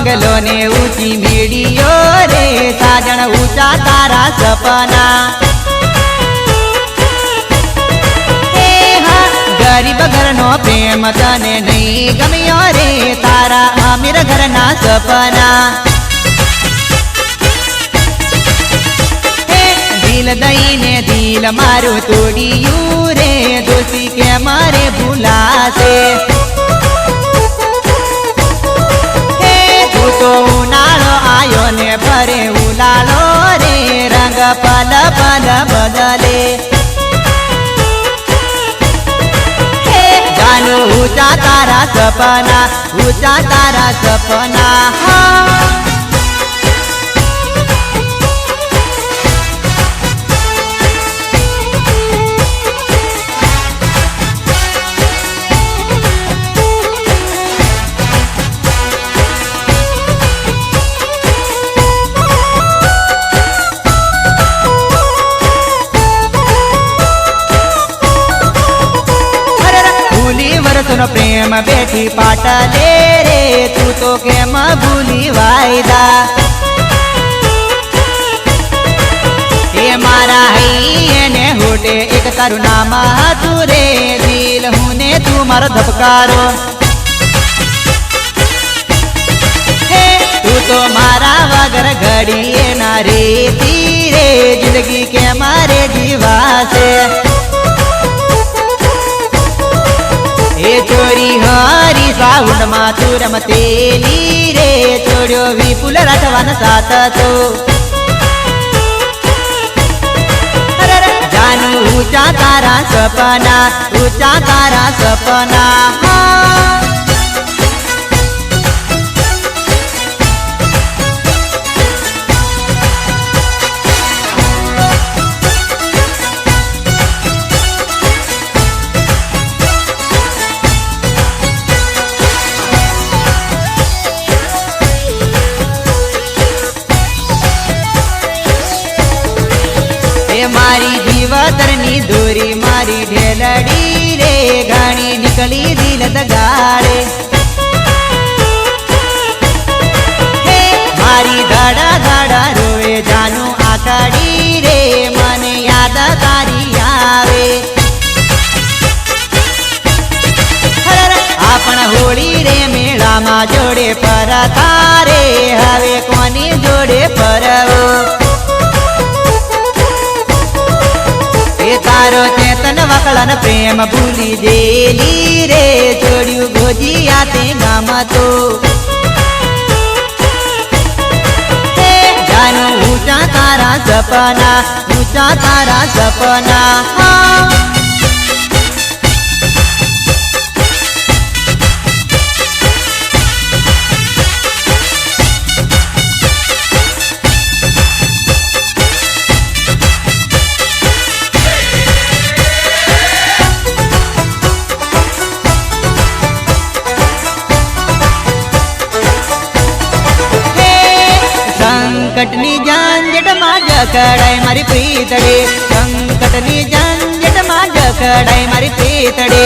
bungalow ने ऊंची मेड़ियो रे साजन ऊंचा तारा सपना गरीब घर नो प्रेम तने नहीं गम्यो रे तारा अमीर घर ना सपना दिल दई ने दिल मारो तोड़ियू रे दोषी के मारे भूला से तू तो उनाळो आयो ने भरे उलालो रे रंग पल पल बदले जानो ऊंचा तारा सपना ऊंचा तारा सपना सुनो प्रेम बेटी पाटले रे तू तो केम भूली वायदा ये मारा है ने होटे एक तारू नाम तू रे दिल हुने तू मारो धपकारो तू तो मारा वगर घड़ी ना रे तीरे जिंदगी के मारे जीवा से ए चोरी हरी साउंड माथुर मतेली रे छोड़ो विपुल राठवान साथ तो जानू ऊंचा तारा सपना ऊंचा तारा सपना मारी जीवतरनी दूरी मारी ढेलड़ी रे घणी निकली दिल दगाड़े मारी धड़ा धड़ा रोए जानू आकड़ी रे मन याद तारी आवे आपण होली रे मेला मा जोड़े पर तारे हवे कोनी जोड़े परवो तारो चेतन वकलन प्रेम भूली देली रे छोड़ू गोजी आते गाम तो जानू ऊंचा तारा सपना ऊंचा तारा सपना संकटनी झंझट मां जकड़ाई मारी प्रीतड़े संकटनी झंझट मां जकड़ाई मारी प्रीतड़े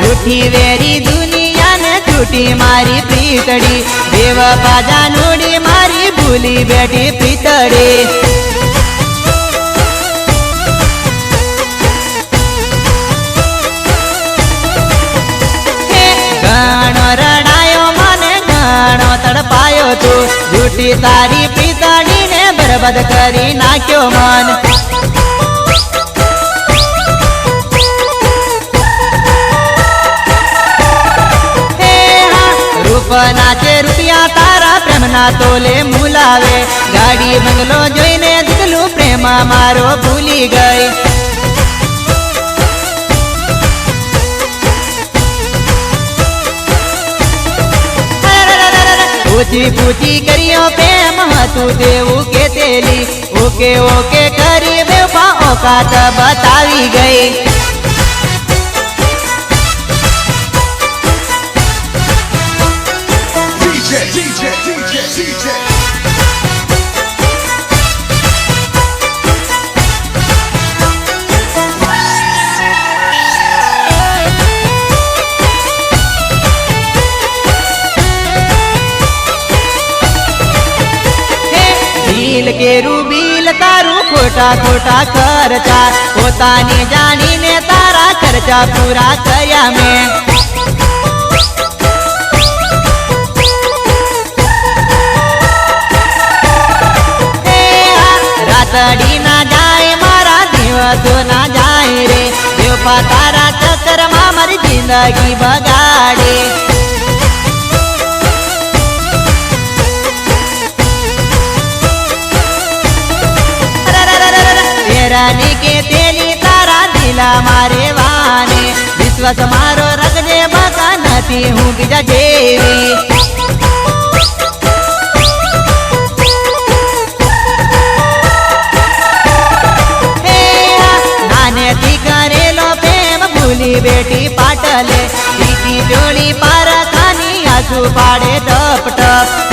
रूठी वेरी दुनिया ने टूटी मारी प्रीतड़ी देव बाजा नूड़ी मारी भूली बेटी प्रीतड़े घणो रडायो मने घणो तड़पायो तू झूठी तारी प्रीतड़ी ने बर्बाद करी नाख्यो मन रूप नाचे रुपया तारा प्रेम ना तोले मुलावे गाड़ी बंगलो जोईने दिखलू प्रेम मारो भूली गई पूछी पूछी करियो प्रेम तू देवू के तेली ओके ओके करी बेवफा औकात बतावी गई દેવું બિલ તારું ખોટા ખોટા ખર્ચા પોતાની જાણીને તારા ખર્ચા પૂરા કર્યા મેં રાતડી ના જાય મારા દિવસો ના જાય રે દેવપા તારા ચક્કરમાં મારી જિંદગી બગાડે તેરાની કે તેની તારા દિલા મારે વાને વિશ્વાસ મારો રખજે બકા નથી હું બીજા જેવી બેટી પાટલે દીકી જોડી પારખાની આંસુ પાડે ટપ ટપ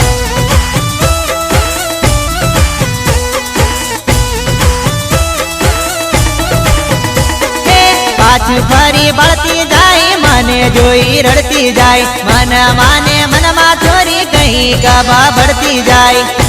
પાછું ફરી બળતી જાય મને જોઈ રડતી જાય મન માને મનમાં છોરી કहीं કબા બળતી જાય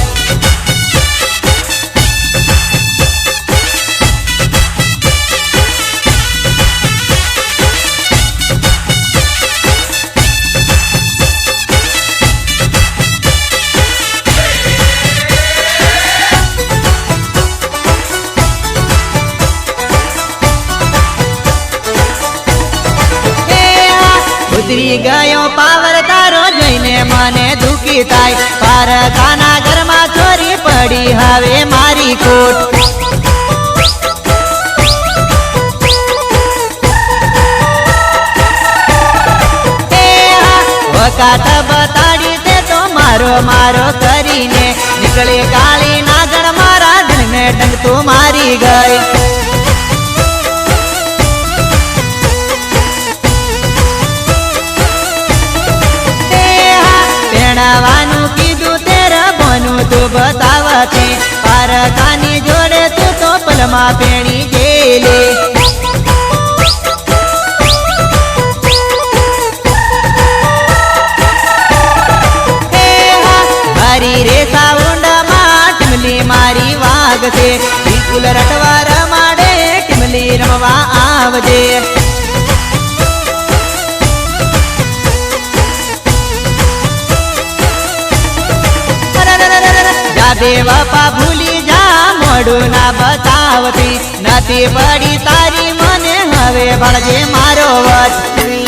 ઉતરી ગયો પાવર તારો જોઈને મને દુખી થાય પારખાના ઘરમાં ચોરી પડી હવે મારી કોટ વકાત બતાડી તે તો મારો મારો કરીને નીકળે કાળી નાગણ મારા દિલને ડંગ તો મારી ગઈ વાનું કીધું તેરા બનું તું બતાવતી પારખાની જોડે તું તો પલમાં પેણી ગેલે હરી રે સાઉન્ડમાં ટીમલી મારી વાગશે બિલકુલ રટવા રમાડે ટીમલી રમવા આવજે દેવપા ભૂલી જા મોડું ના બતાવતી નથી પડી તારી મને હવે ભળજે મારો વટ